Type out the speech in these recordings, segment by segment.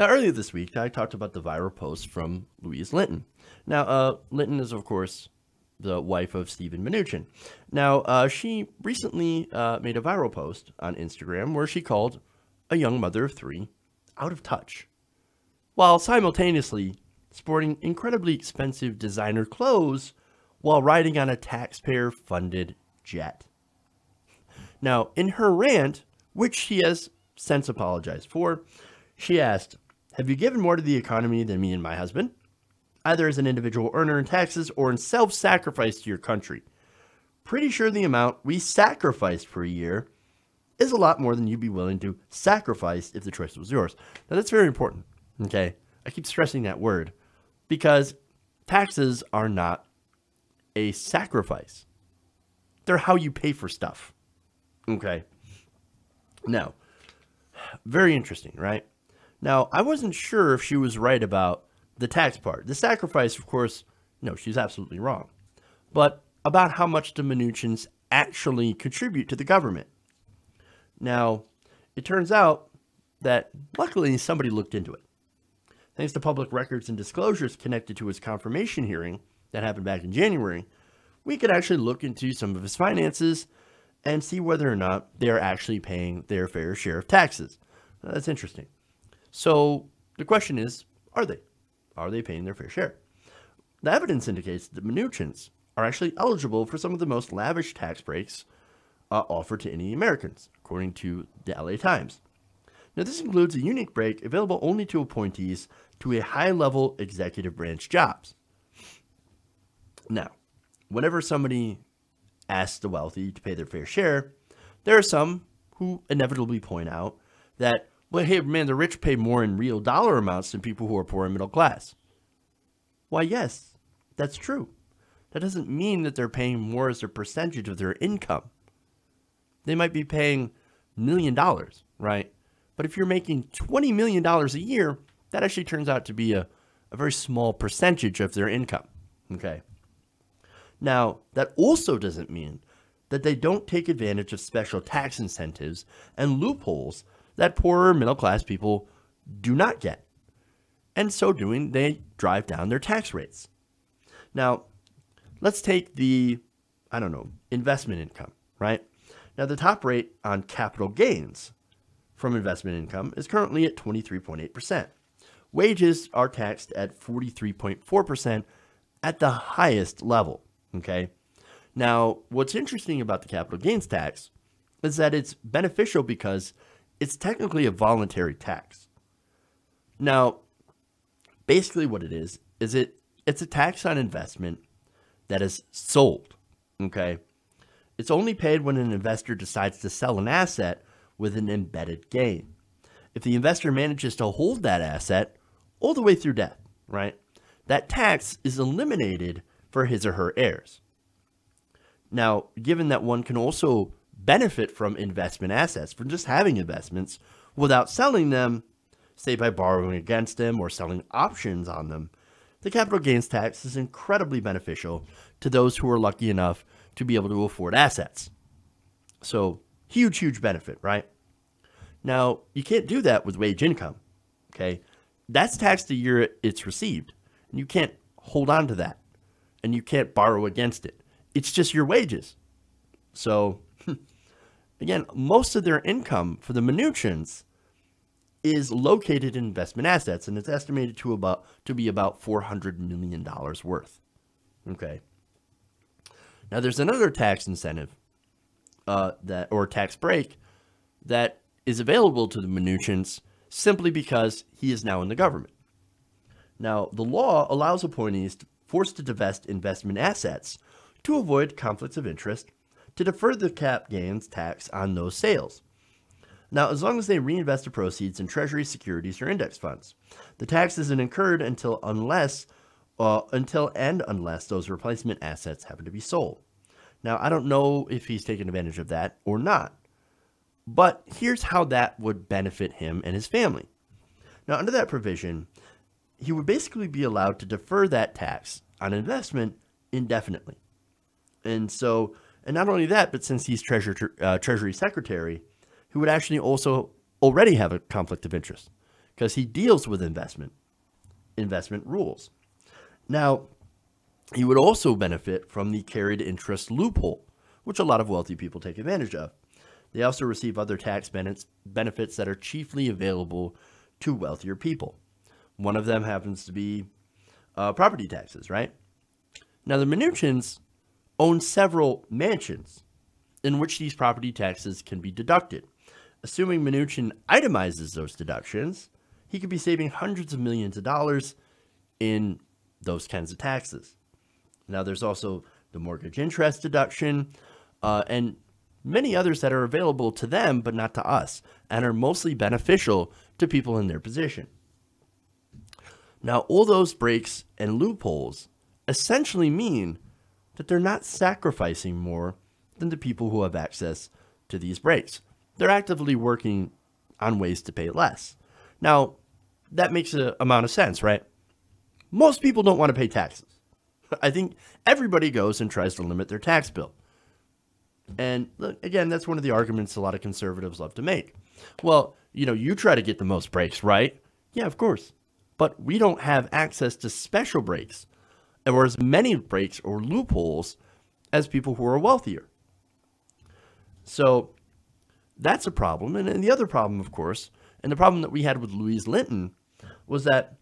Now, earlier this week, I talked about the viral post from Louise Linton. Now, Linton is, of course, the wife of Stephen Mnuchin. Now, she recently made a viral post on Instagram where she called a young mother of three out of touch, while simultaneously sporting incredibly expensive designer clothes while riding on a taxpayer-funded jet. Now, in her rant, which she has since apologized for, she asked, "Have you given more to the economy than me and my husband? Either as an individual earner in taxes or in self-sacrifice to your country. Pretty sure the amount we sacrificed per year is a lot more than you'd be willing to sacrifice if the choice was yours." Now, that's very important, okay? I keep stressing that word because taxes are not a sacrifice. They're how you pay for stuff, okay? Now, very interesting, right? Now, I wasn't sure if she was right about the tax part. The sacrifice, of course, no, she's absolutely wrong. But about how much the Mnuchins actually contribute to the government. Now, it turns out that luckily somebody looked into it. Thanks to public records and disclosures connected to his confirmation hearing that happened back in January, we could actually look into some of his finances and see whether or not they are actually paying their fair share of taxes. Now, that's interesting. So the question is, are they? Are they paying their fair share? The evidence indicates that Mnuchins are actually eligible for some of the most lavish tax breaks offered to any Americans, according to the LA Times. Now, this includes a unique break available only to appointees to a high-level executive branch jobs. Now, whenever somebody asks the wealthy to pay their fair share, there are some who inevitably point out that, well, hey, man, the rich pay more in real dollar amounts than people who are poor and middle class. Why, yes, that's true. That doesn't mean that they're paying more as a percentage of their income. They might be paying $1 million, right? But if you're making $20 million a year, that actually turns out to be a very small percentage of their income, okay? Now, that also doesn't mean that they don't take advantage of special tax incentives and loopholes that poorer middle-class people do not get. And so doing, they drive down their tax rates. Now, let's take the, investment income, right? Now, the top rate on capital gains from investment income is currently at 23.8%. Wages are taxed at 43.4% at the highest level, okay? Now, what's interesting about the capital gains tax is that it's beneficial because it's technically a voluntary tax. Now, basically what it is it's a tax on investment that is sold, okay? It's only paid when an investor decides to sell an asset with an embedded gain. If the investor manages to hold that asset all the way through death, right, that tax is eliminated for his or her heirs. Now, given that one can also benefit from investment assets, from just having investments without selling them, say by borrowing against them or selling options on them, the capital gains tax is incredibly beneficial to those who are lucky enough to be able to afford assets. So, huge, huge benefit, right? Now, you can't do that with wage income, okay? That's taxed the year it's received, and you can't hold on to that, and you can't borrow against it. It's just your wages. So, again, most of their income for the Mnuchins is located in investment assets, and it's estimated to be about $400 million worth. Okay. Now, there's another tax incentive or tax break that is available to the Mnuchins simply because he is now in the government. Now, the law allows appointees forced to divest investment assets to avoid conflicts of interest to defer the cap gains tax on those sales. Now, as long as they reinvest the proceeds in treasury securities or index funds, the tax isn't incurred until unless those replacement assets happen to be sold. Now, I don't know if he's taken advantage of that or not, but here's how that would benefit him and his family. Now, under that provision, he would basically be allowed to defer that tax on investment indefinitely. And not only that, but since he's Treasury Secretary, he would actually also already have a conflict of interest because he deals with investment rules. Now, he would also benefit from the carried interest loophole, which a lot of wealthy people take advantage of. They also receive other tax benefits that are chiefly available to wealthier people. One of them happens to be property taxes, right? Now, the Mnuchins own several mansions in which these property taxes can be deducted. Assuming Mnuchin itemizes those deductions, he could be saving hundreds of millions of dollars in those kinds of taxes. Now, there's also the mortgage interest deduction and many others that are available to them but not to us and are mostly beneficial to people in their position. Now, all those breaks and loopholes essentially mean that they're not sacrificing more than the people who have access to these breaks. They're actively working on ways to pay less. Now, that makes an amount of sense, right? Most people don't want to pay taxes. I think everybody goes and tries to limit their tax bill. And again, that's one of the arguments a lot of conservatives love to make. Well, you try to get the most breaks, right? Yeah, of course. But we don't have access to special breaks or as many breaks or loopholes as people who are wealthier. So that's a problem. And the other problem, of course, and the problem that we had with Louise Linton was that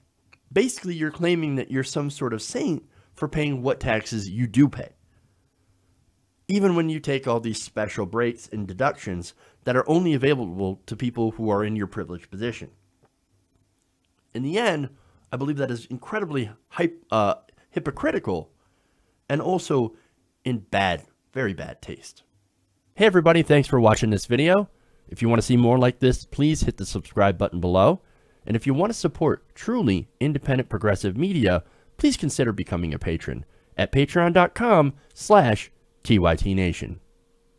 basically you're claiming that you're some sort of saint for paying what taxes you do pay, even when you take all these special breaks and deductions that are only available to people who are in your privileged position. In the end, I believe that is incredibly hypocritical and also in very bad taste. Hey everybody, thanks for watching this video. If you want to see more like this, please hit the subscribe button below. And if you want to support truly independent progressive media, please consider becoming a patron at patreon.com/TYTNation.